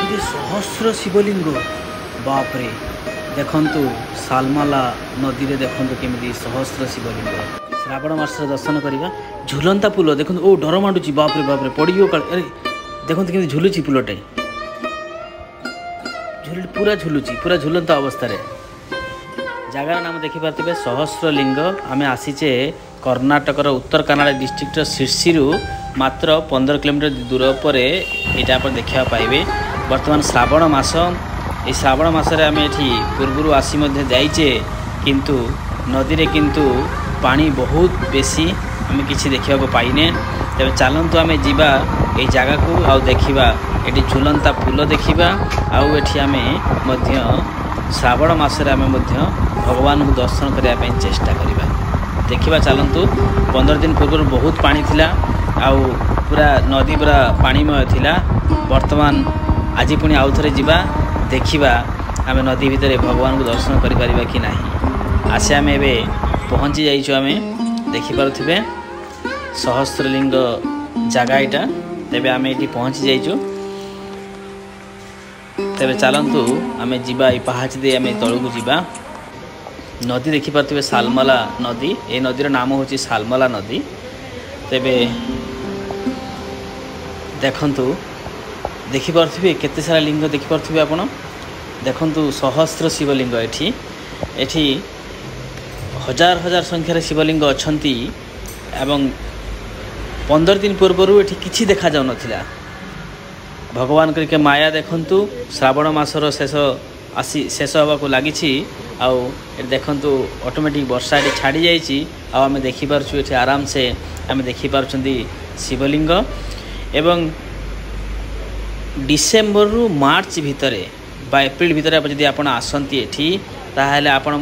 एमती सहस्र शिवलिंग बापरे देखंतु सालमाला नदी रे देखंतु केमती सहस्र शिवलिंग श्रावण मास दर्शन करवा झुलंता पुल देखंतु ओ डर माडुची बापरे बापरे पड़ियो काल अरे देखंतु केमती झुलुची पुलटे पूरा झुलंता अवस्था रे जगार नाम देखिपे सहस्र लिंग आम आसीचे कर्णाटकर उत्तर कन्नड़ डिस्ट्रिक्ट शिर्सी मात्र 15 किलोमीटर दूर पर यहाँ आप देखा पाइबे। बर्तमान श्रावण मास ये श्रावण मासरे आम ये पूर्व आसी जाइचे किंतु नदी रे किंतु पानी बहुत बेसी आम किसी देखा पाइने। तेज चलतु आम जीवा ये जगह को आउ देखा ये झुलंता पुल देखा आउ एठी आम श्रावण मासरे आम भगवान को दर्शन करने चेष्टा करवा देखा। चलतु 15 दिन पूर्व बहुत पानी थिला आउ पूरा नदी पूरा पानीमय थिला। वर्तमान आज पुणी आउ थे जा देखा आम नदी भितर भगवान को दर्शन करें कि ना। आसे आम ए पहुँची जाइए आम देखिपे सहस्रलिंग जगह यहाँ तेरे आम ये पहुँची जाइए। तेरे चलतु आम जा पहाच दे आम तलू जा नदी देखिपे सालमाला नदी ये नदीर नाम हूँ सालमाला नदी। तेबे देखंतु देखिपे केते सारा लिंग देखिपे आपण देखंतु सहस्र शिवलिंग एठी हजार हजार संख्यार शिवलिंग अछंती एवं 15 दिन पूर्व एठी किछि देखा जाउ नथिला। भगवान के माया देखंतु श्रावण मासर शेष हवा को लगी आउ देखंतु ऑटोमेटिक वर्षा ये छाड़ी जाइए आम देखिपुँ ये आराम से आम देखिपुं शिवलिंग एवं डिसेम्बर रु मार्च भितर बा एप्रिल भितर जदि आप आसती एठी ताहले आपण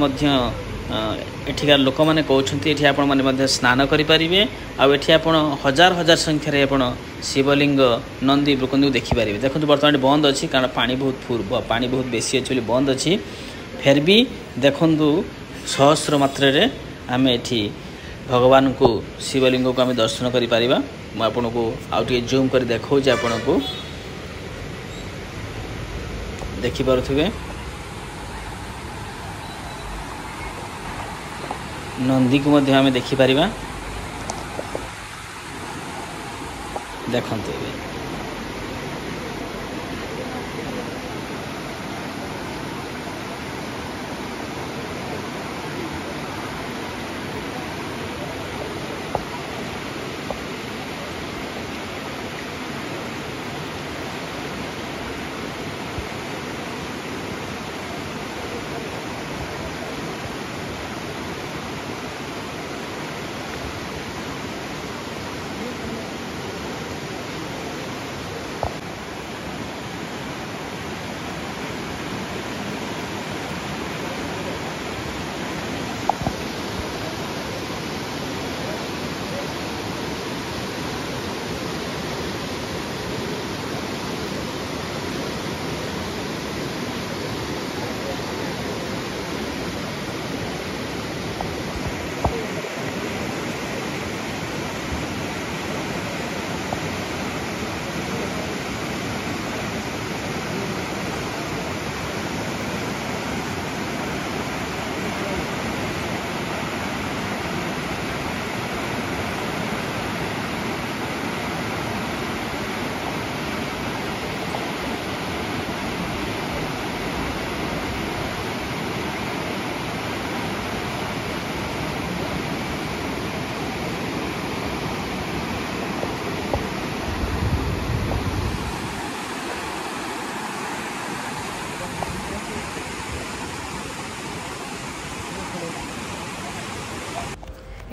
एठिकार लोक मैंने कहते ये आपण मैंने स्नान करें आठी आप हजार हजार संख्यार आप शिवलिंग नंदी ब्रुकंदी देखिपारे। देखो बर्तमान बंद अच्छी कारण पानी बहुत बेसी अच्छी बंद अच्छी फिर भी देखु सहस्र मात्रा आम एठी भगवान को शिवलिंग को आम दर्शन करें। मुझे को आउटे जूम कर देखा आपण को देखिपे नंदी को आम देखिपर देखते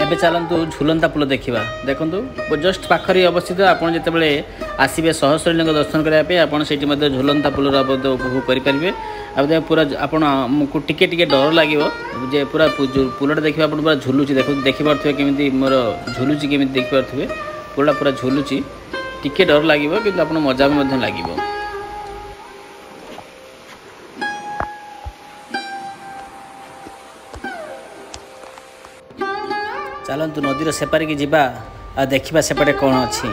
एबे चलतु झुलंता पुल देखा। देखो जस्ट पाखरी अवस्थित आपड़ जिते आसवे सहस्रलिंग दर्शन करने आप झुलंता पुल उपभोग करेंगे। अब पूरा आपको टिके टिके डर लगे पूरा पुलटा देखिए आप पूरा झुलुची देखिपे केमी मोर झुलुची केमी देखिपे पुलटा पूरा झुलुची टिके डर लगे कि आप मजा भी लगे। चलतु नदीर सेपारे की जीवा आ देखा सेपटे कौन अच्छी।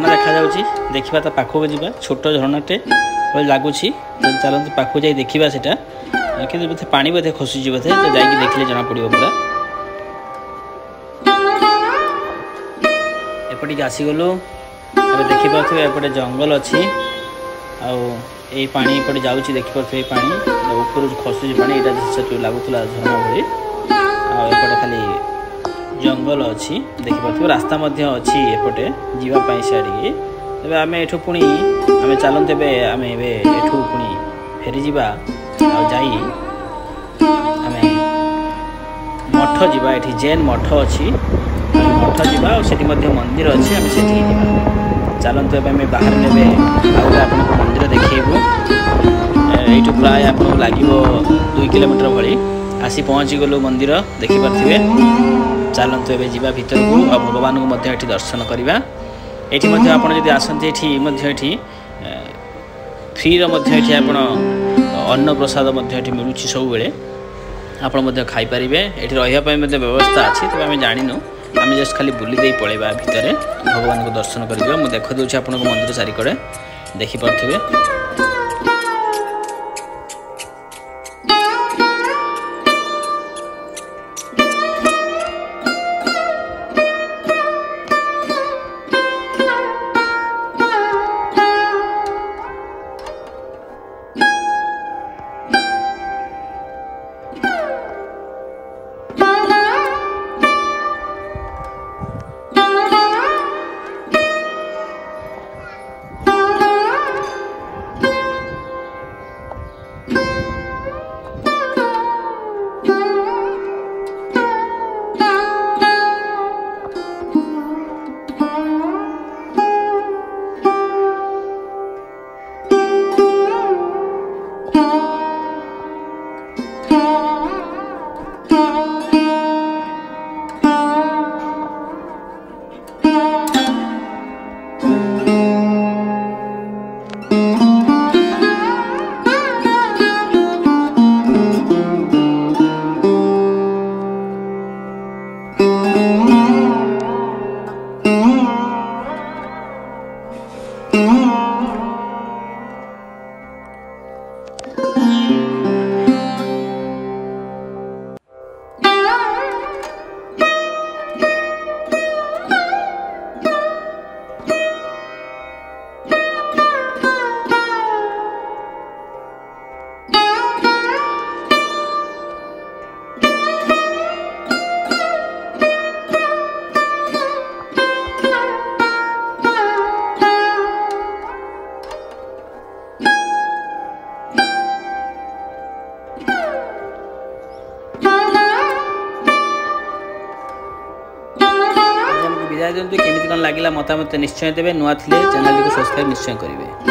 देखा जाउची देखिबा ता पाखो जिबा छोट झरणाटे लागुची चलते पाखो जाई देखिबा सेटा कि पानी बोधे खसुची बोधे तो जाइए देखले जना पड़ो पूरा एपटे आसीगलु ए देखिपे एपटे जंगल अच्छी आई पानी एपटे जाऊँगी देखिपे पानी ऊपर खसुची पानी यहाँ लगुला झरना भली आएपटे खाली जंगल अच्छी देखिपे रास्ता अच्छी एपटे जीवाई सियाड़ी तेज आम एठू पुणी आम चलते आम एठू पुणी फेरी जा जाई आमे मठ जीवा एठी जैन मठ अच्छी मठ जीवा और सेठी मध्य मंदिर अच्छी आम से चलते आम बाहर ने आपको मंदिर देखू यू प्राय आपको लगे 2 किलोमीटर भाई आसी पहुँची गलु मंदिर देखिपे चलते ए जा भर को आ भगवान को दर्शन करवा ये आपड़ी आसती फ्री आप अन्न प्रसाद मिलूँ सब बेले आपड़ खाईपर ये रही व्यवस्था अच्छी तब आम जाणीनु आम जस्ट खाली बुली दे पलैबा भितर भगवान को दर्शन कर मुझे देख दूँ आप मंदिर चारिकड़े देखिपे विदाय दिंतु केमी कौन लगे मतामत निश्चय देवे नुआ थे चैनल को सब्सक्राइब निश्चय करेंगे।